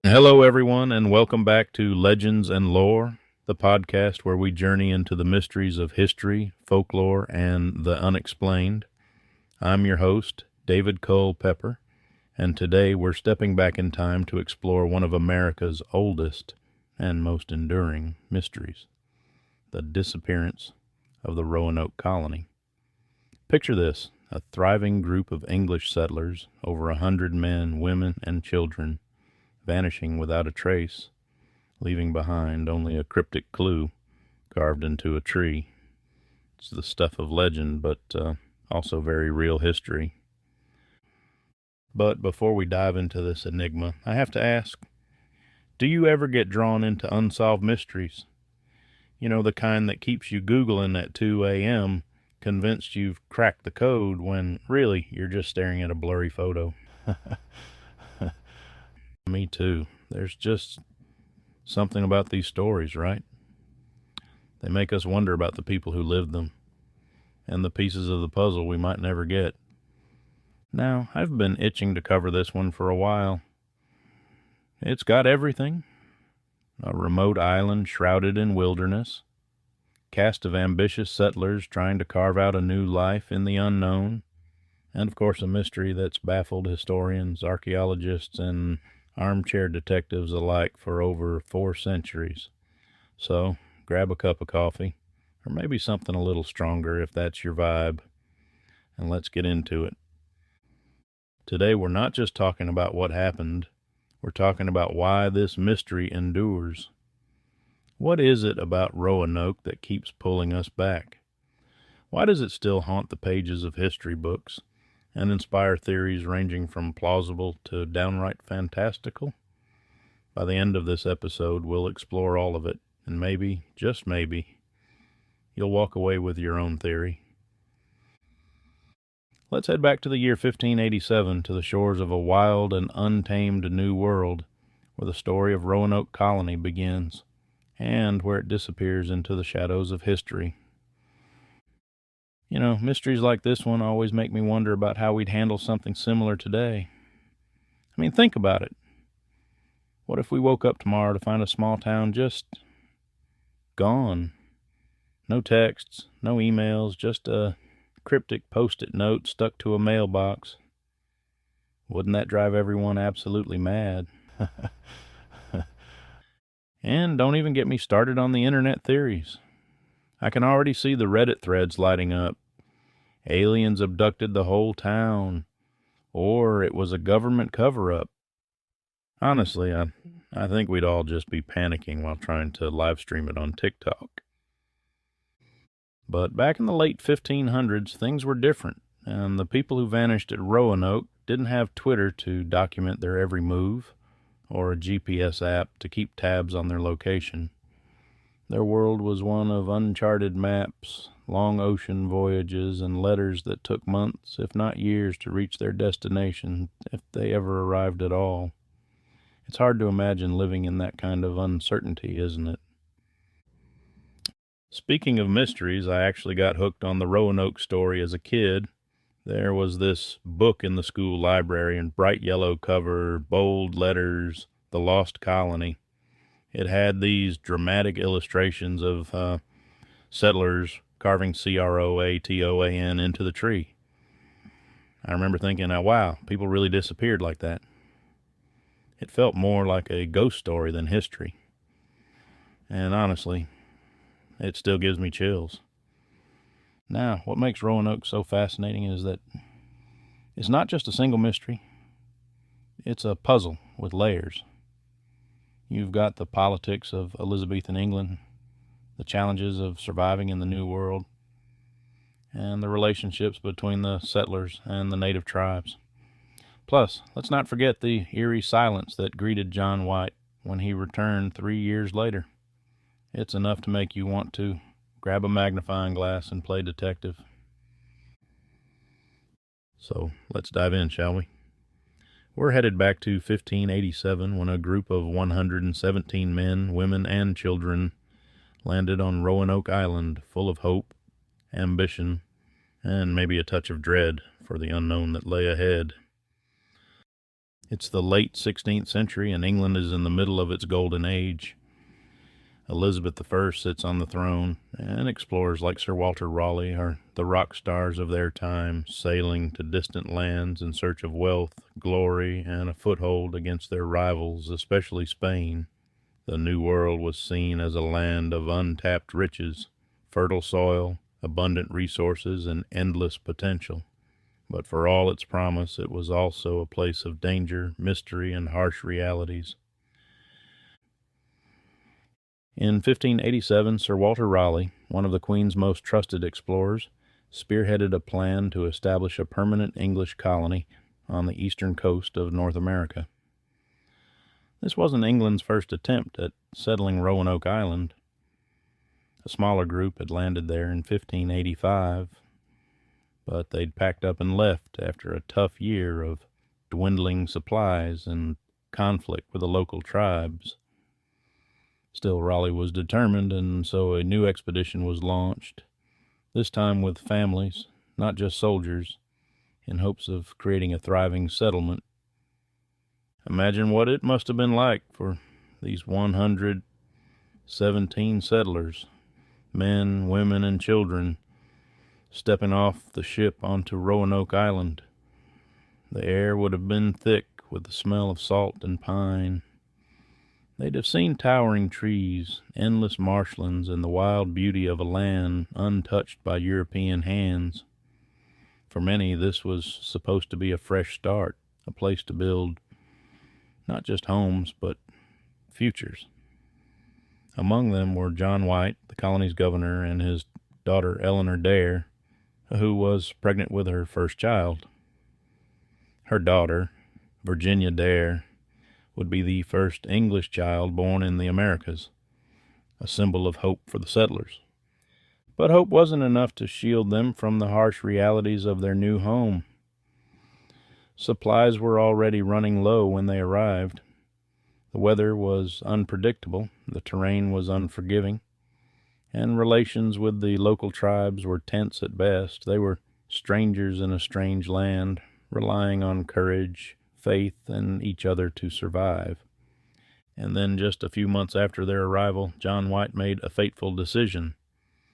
Hello, everyone, and welcome back to Legends and Lore, the podcast where we journey into the mysteries of history, folklore, and the unexplained. I'm your host, David Culpepper, and today we're stepping back in time to explore one of America's oldest and most enduring mysteries, the disappearance of the Roanoke Colony. Picture this, a thriving group of English settlers, over 100 men, women, and children, vanishing without a trace, leaving behind only a cryptic clue carved into a tree. It's the stuff of legend, but also very real history. But before we dive into this enigma, I have to ask, do you ever get drawn into unsolved mysteries? You know, the kind that keeps you Googling at 2 a.m., convinced you've cracked the code when really you're just staring at a blurry photo. Me too. There's just something about these stories, right? They make us wonder about the people who lived them and the pieces of the puzzle we might never get. Now, I've been itching to cover this one for a while. It's got everything. A remote island shrouded in wilderness, cast of ambitious settlers trying to carve out a new life in the unknown, and of course a mystery that's baffled historians, archaeologists, and armchair detectives alike for over 4 centuries. So, grab a cup of coffee, or maybe something a little stronger if that's your vibe, and let's get into it. Today we're not just talking about what happened, we're talking about why this mystery endures. What is it about Roanoke that keeps pulling us back? Why does it still haunt the pages of history books and inspire theories ranging from plausible to downright fantastical? By the end of this episode, we'll explore all of it, and maybe, just maybe, you'll walk away with your own theory. Let's head back to the year 1587 to the shores of a wild and untamed new world, where the story of Roanoke Colony begins, and where it disappears into the shadows of history. You know, mysteries like this one always make me wonder about how we'd handle something similar today. I mean, think about it. What if we woke up tomorrow to find a small town just gone? No texts, no emails, just a cryptic post-it note stuck to a mailbox. Wouldn't that drive everyone absolutely mad? And don't even get me started on the internet theories. I can already see the Reddit threads lighting up. Aliens abducted the whole town, or it was a government cover-up. Honestly, I think we'd all just be panicking while trying to live stream it on TikTok. But back in the late 1500s, things were different, and the people who vanished at Roanoke didn't have Twitter to document their every move, or a GPS app to keep tabs on their location. Their world was one of uncharted maps, long ocean voyages, and letters that took months, if not years, to reach their destination, if they ever arrived at all. It's hard to imagine living in that kind of uncertainty, isn't it? Speaking of mysteries, I actually got hooked on the Roanoke story as a kid. There was this book in the school library in bright yellow cover, bold letters, The Lost Colony. It had these dramatic illustrations of settlers carving Croatoan into the tree. I remember thinking, oh, wow, people really disappeared like that. It felt more like a ghost story than history. And honestly, it still gives me chills. Now, what makes Roanoke so fascinating is that it's not just a single mystery. It's a puzzle with layers. You've got the politics of Elizabethan England, the challenges of surviving in the New World, and the relationships between the settlers and the native tribes. Plus, let's not forget the eerie silence that greeted John White when he returned 3 years later. It's enough to make you want to grab a magnifying glass and play detective. So, let's dive in, shall we? We're headed back to 1587 when a group of 117 men, women, and children landed on Roanoke Island, full of hope, ambition, and maybe a touch of dread for the unknown that lay ahead. It's the late 16th century, and England is in the middle of its golden age. Elizabeth I sits on the throne, and explorers like Sir Walter Raleigh are the rock stars of their time, sailing to distant lands in search of wealth, glory, and a foothold against their rivals, especially Spain. The New World was seen as a land of untapped riches, fertile soil, abundant resources, and endless potential. But for all its promise, it was also a place of danger, mystery, and harsh realities. In 1587, Sir Walter Raleigh, one of the Queen's most trusted explorers, spearheaded a plan to establish a permanent English colony on the eastern coast of North America. This wasn't England's first attempt at settling Roanoke Island. A smaller group had landed there in 1585, but they'd packed up and left after a tough year of dwindling supplies and conflict with the local tribes. Still, Raleigh was determined, and so a new expedition was launched, this time with families, not just soldiers, in hopes of creating a thriving settlement. Imagine what it must have been like for these 117 settlers, men, women, and children, stepping off the ship onto Roanoke Island. The air would have been thick with the smell of salt and pine. They'd have seen towering trees, endless marshlands, and the wild beauty of a land untouched by European hands. For many, this was supposed to be a fresh start, a place to build not just homes, but futures. Among them were John White, the colony's governor, and his daughter Eleanor Dare, who was pregnant with her first child. Her daughter, Virginia Dare, would be the first English child born in the Americas, a symbol of hope for the settlers. But hope wasn't enough to shield them from the harsh realities of their new home. Supplies were already running low when they arrived. The weather was unpredictable, the terrain was unforgiving, and relations with the local tribes were tense at best. They were strangers in a strange land, relying on courage, faith, and each other to survive. And then just a few months after their arrival, John White made a fateful decision.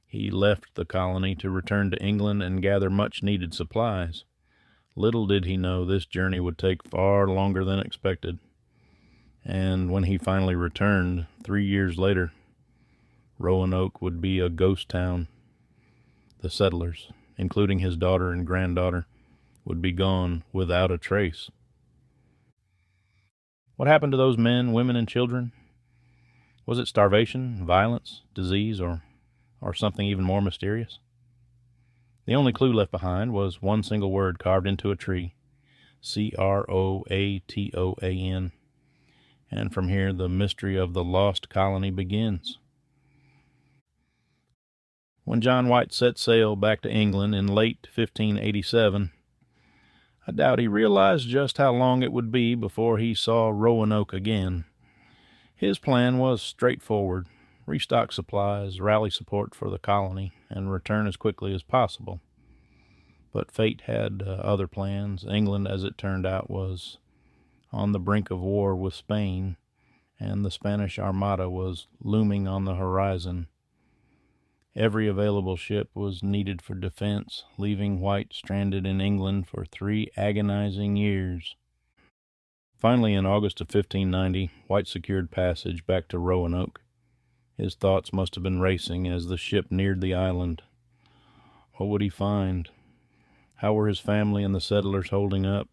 He left the colony to return to England and gather much-needed supplies. Little did he know this journey would take far longer than expected. And when he finally returned, 3 years later, Roanoke would be a ghost town. The settlers, including his daughter and granddaughter, would be gone without a trace. What happened to those men, women, and children? Was it starvation, violence, disease, or something even more mysterious? The only clue left behind was one single word carved into a tree, Croatoan. And from here, the mystery of the lost colony begins. When John White set sail back to England in late 1587, I doubt he realized just how long it would be before he saw Roanoke again. His plan was straightforward: restock supplies, rally support for the colony, and return as quickly as possible. But fate had other plans. England, as it turned out, was on the brink of war with Spain, and the Spanish Armada was looming on the horizon. Every available ship was needed for defense, leaving White stranded in England for 3 agonizing years. Finally, in August of 1590, White secured passage back to Roanoke. His thoughts must have been racing as the ship neared the island. What would he find? How were his family and the settlers holding up?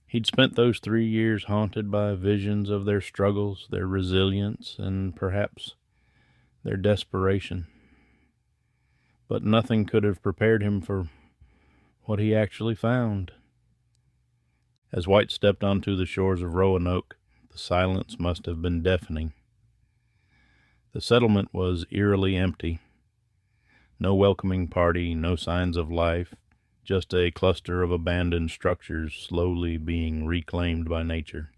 He'd spent those 3 years haunted by visions of their struggles, their resilience, and perhaps their desperation. But nothing could have prepared him for what he actually found. As White stepped onto the shores of Roanoke, the silence must have been deafening. The settlement was eerily empty. No welcoming party, no signs of life, just a cluster of abandoned structures slowly being reclaimed by nature.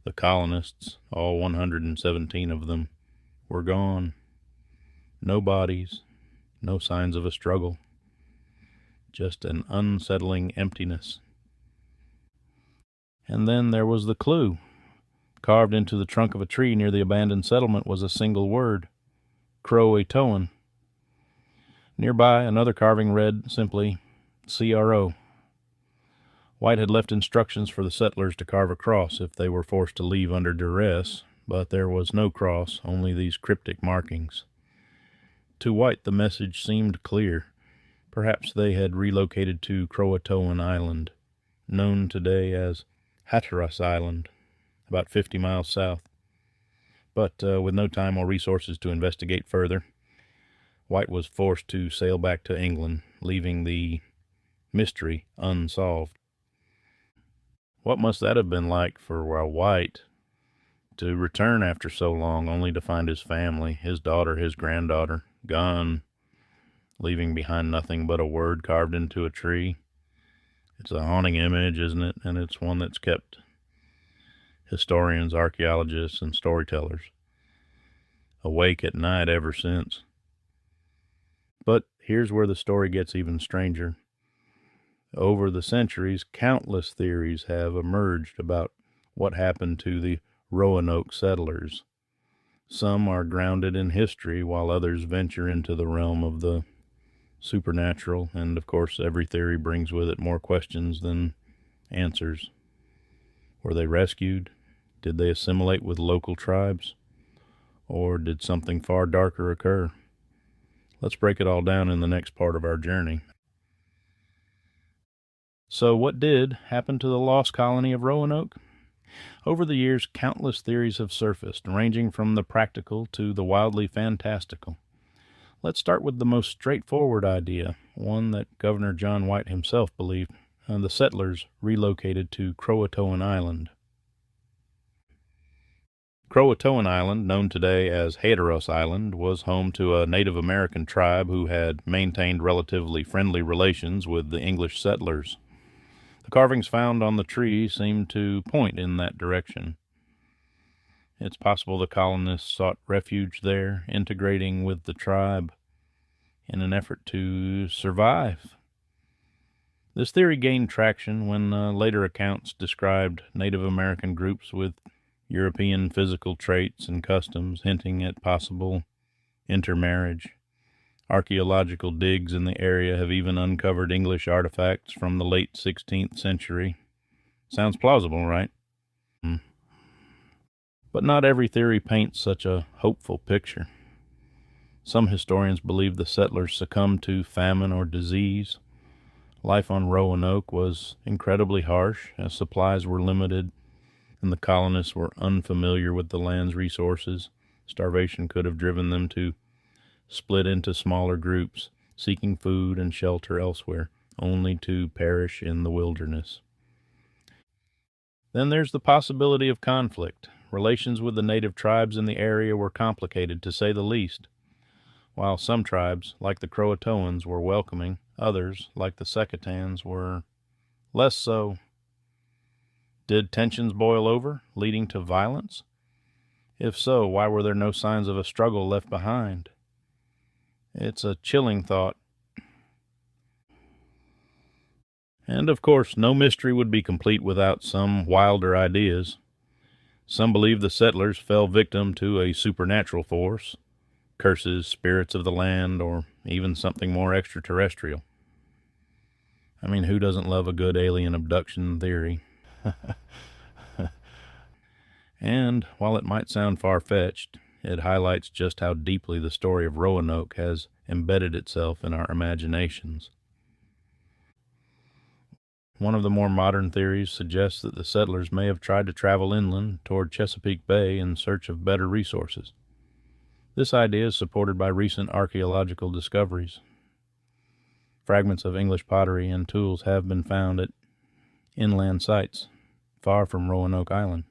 The colonists, all 117 of them, were gone. No bodies, no signs of a struggle, just an unsettling emptiness. And then there was the clue. Carved into the trunk of a tree near the abandoned settlement was a single word, Croatoan. Nearby, another carving read simply, CRO. White had left instructions for the settlers to carve a cross if they were forced to leave under duress, but there was no cross, only these cryptic markings. To White, the message seemed clear. Perhaps they had relocated to Croatoan Island, known today as Hatteras Island, about 50 miles south. But with no time or resources to investigate further, White was forced to sail back to England, leaving the mystery unsolved. What must that have been like for White to return after so long, only to find his family, his daughter, his granddaughter, gone, leaving behind nothing but a word carved into a tree? It's a haunting image, isn't it? And it's one that's kept historians, archaeologists, and storytellers awake at night ever since. But here's where the story gets even stranger. Over the centuries, countless theories have emerged about what happened to the Roanoke settlers. Some are grounded in history, while others venture into the realm of the supernatural, and of course every theory brings with it more questions than answers. Were they rescued? Did they assimilate with local tribes? Or did something far darker occur? Let's break it all down in the next part of our journey. So what did happen to the lost colony of Roanoke? Over the years, countless theories have surfaced, ranging from the practical to the wildly fantastical. Let's start with the most straightforward idea, one that Governor John White himself believed. The settlers relocated to Croatoan Island. Croatoan Island, known today as Hatteras Island, was home to a Native American tribe who had maintained relatively friendly relations with the English settlers. The carvings found on the tree seem to point in that direction. It's possible the colonists sought refuge there, integrating with the tribe in an effort to survive. This theory gained traction when later accounts described Native American groups with European physical traits and customs, hinting at possible intermarriage. Archaeological digs in the area have even uncovered English artifacts from the late 16th century. Sounds plausible, right? But not every theory paints such a hopeful picture. Some historians believe the settlers succumbed to famine or disease. Life on Roanoke was incredibly harsh, as supplies were limited and the colonists were unfamiliar with the land's resources. Starvation could have driven them to split into smaller groups, seeking food and shelter elsewhere, only to perish in the wilderness. Then there's the possibility of conflict. Relations with the native tribes in the area were complicated, to say the least. While some tribes, like the Croatoans, were welcoming, others, like the Secotans, were less so. Did tensions boil over, leading to violence? If so, why were there no signs of a struggle left behind? It's a chilling thought. And of course, no mystery would be complete without some wilder ideas. Some believe the settlers fell victim to a supernatural force, curses, spirits of the land, or even something more extraterrestrial. I mean, who doesn't love a good alien abduction theory? And while it might sound far-fetched, it highlights just how deeply the story of Roanoke has embedded itself in our imaginations. One of the more modern theories suggests that the settlers may have tried to travel inland toward Chesapeake Bay in search of better resources. This idea is supported by recent archaeological discoveries. Fragments of English pottery and tools have been found at inland sites far from Roanoke Island?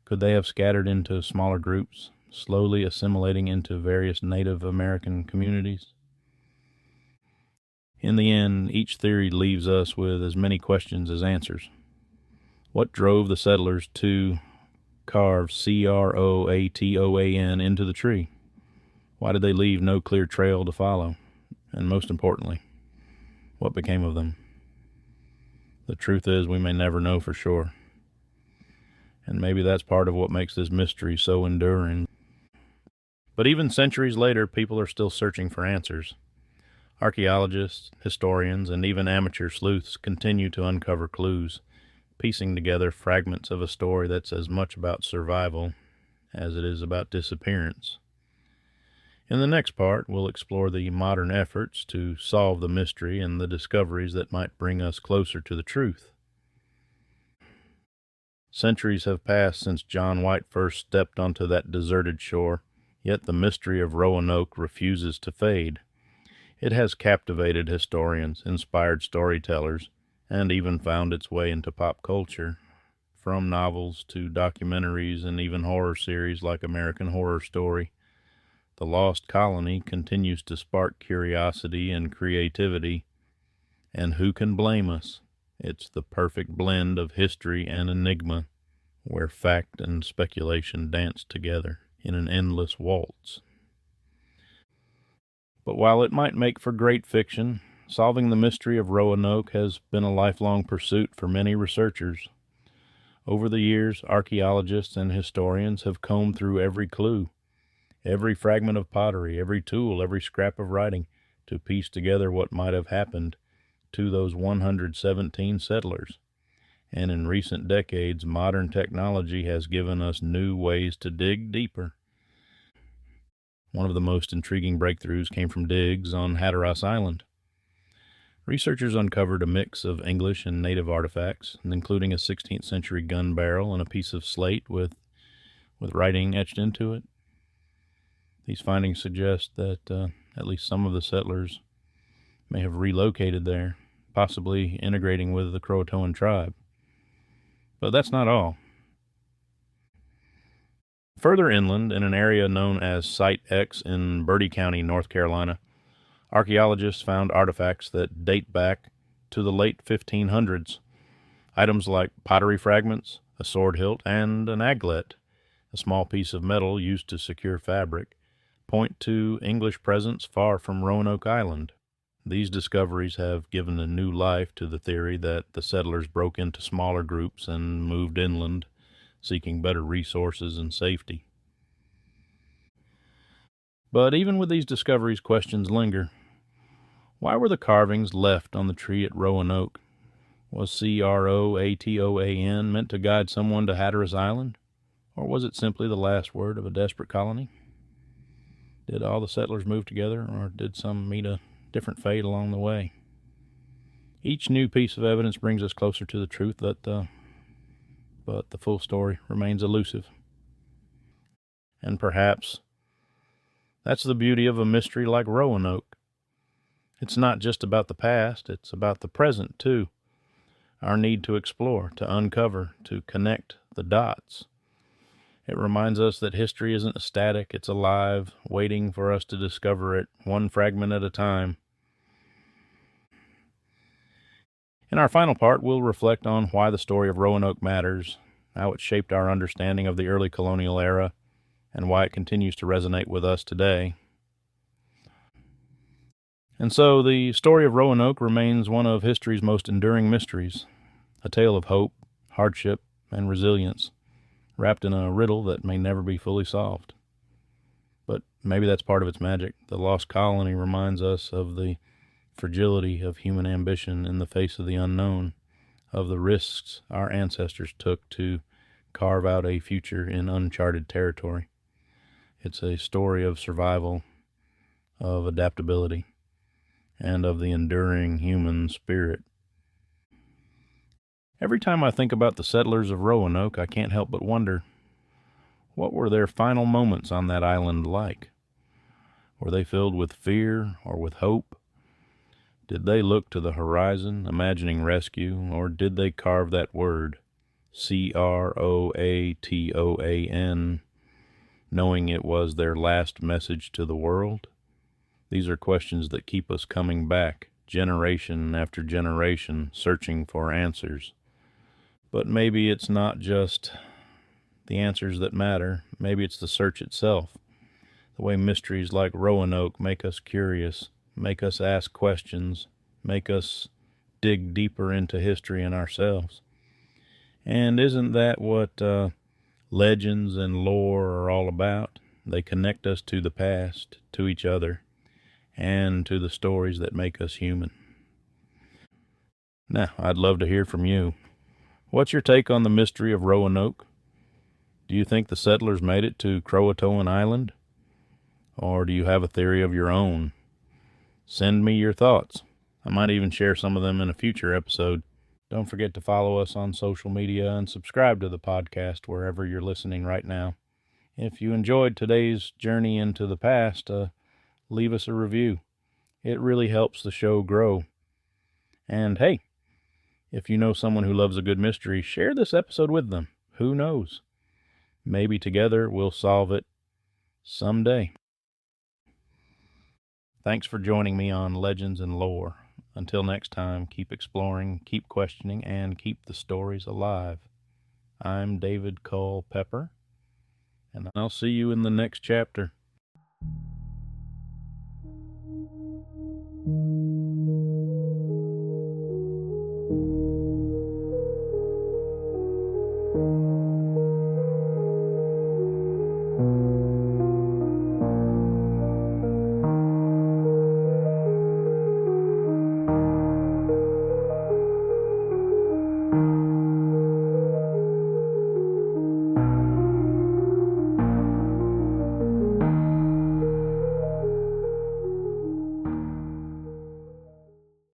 Could they have scattered into smaller groups, slowly assimilating into various Native American communities? In the end, each theory leaves us with as many questions as answers. What drove the settlers to carve Croatoan into the tree? Why did they leave no clear trail to follow? And most importantly, what became of them? The truth is, we may never know for sure. And maybe that's part of what makes this mystery so enduring. But even centuries later, people are still searching for answers. Archaeologists, historians, and even amateur sleuths continue to uncover clues, piecing together fragments of a story that's as much about survival as it is about disappearance. In the next part, we'll explore the modern efforts to solve the mystery and the discoveries that might bring us closer to the truth. Centuries have passed since John White first stepped onto that deserted shore, yet the mystery of Roanoke refuses to fade. It has captivated historians, inspired storytellers, and even found its way into pop culture, from novels to documentaries and even horror series like American Horror Story. The Lost Colony continues to spark curiosity and creativity, and who can blame us? It's the perfect blend of history and enigma, where fact and speculation dance together in an endless waltz. But while it might make for great fiction, solving the mystery of Roanoke has been a lifelong pursuit for many researchers. Over the years, archaeologists and historians have combed through every clue, every fragment of pottery, every tool, every scrap of writing, to piece together what might have happened to those 117 settlers. And in recent decades, modern technology has given us new ways to dig deeper. One of the most intriguing breakthroughs came from digs on Hatteras Island. Researchers uncovered a mix of English and native artifacts, including a 16th century gun barrel and a piece of slate with writing etched into it. These findings suggest that at least some of the settlers may have relocated there, possibly integrating with the Croatoan tribe. But that's not all. Further inland, in an area known as Site X in Bertie County, North Carolina, archaeologists found artifacts that date back to the late 1500s. Items like pottery fragments, a sword hilt, and an aglet, a small piece of metal used to secure fabric, point to English presence far from Roanoke Island. These discoveries have given a new life to the theory that the settlers broke into smaller groups and moved inland, seeking better resources and safety. But even with these discoveries, questions linger. Why were the carvings left on the tree at Roanoke? Was Croatoan meant to guide someone to Hatteras Island? Or was it simply the last word of a desperate colony? Did all the settlers move together, or did some meet a different fate along the way? Each new piece of evidence brings us closer to the truth, but the full story remains elusive. And perhaps that's the beauty of a mystery like Roanoke. It's not just about the past, it's about the present, too. Our need to explore, to uncover, to connect the dots. It reminds us that history isn't static, it's alive, waiting for us to discover it, one fragment at a time. In our final part, we'll reflect on why the story of Roanoke matters, how it shaped our understanding of the early colonial era, and why it continues to resonate with us today. And so, the story of Roanoke remains one of history's most enduring mysteries, a tale of hope, hardship, and resilience, wrapped in a riddle that may never be fully solved. But maybe that's part of its magic. The Lost Colony reminds us of the fragility of human ambition in the face of the unknown, of the risks our ancestors took to carve out a future in uncharted territory. It's a story of survival, of adaptability, and of the enduring human spirit. Every time I think about the settlers of Roanoke, I can't help but wonder, what were their final moments on that island like? Were they filled with fear or with hope? Did they look to the horizon, imagining rescue, or did they carve that word, Croatoan, knowing it was their last message to the world? These are questions that keep us coming back, generation after generation, searching for answers. But maybe it's not just the answers that matter. Maybe it's the search itself. The way mysteries like Roanoke make us curious, make us ask questions, make us dig deeper into history and ourselves. And isn't that what legends and lore are all about? They connect us to the past, to each other, and to the stories that make us human. Now, I'd love to hear from you. What's your take on the mystery of Roanoke? Do you think the settlers made it to Croatoan Island? Or do you have a theory of your own? Send me your thoughts. I might even share some of them in a future episode. Don't forget to follow us on social media and subscribe to the podcast wherever you're listening right now. If you enjoyed today's journey into the past, leave us a review. It really helps the show grow. And hey, if you know someone who loves a good mystery, share this episode with them. Who knows? Maybe together we'll solve it someday. Thanks for joining me on Legends and Lore. Until next time, keep exploring, keep questioning, and keep the stories alive. I'm David Culpepper, and I'll see you in the next chapter.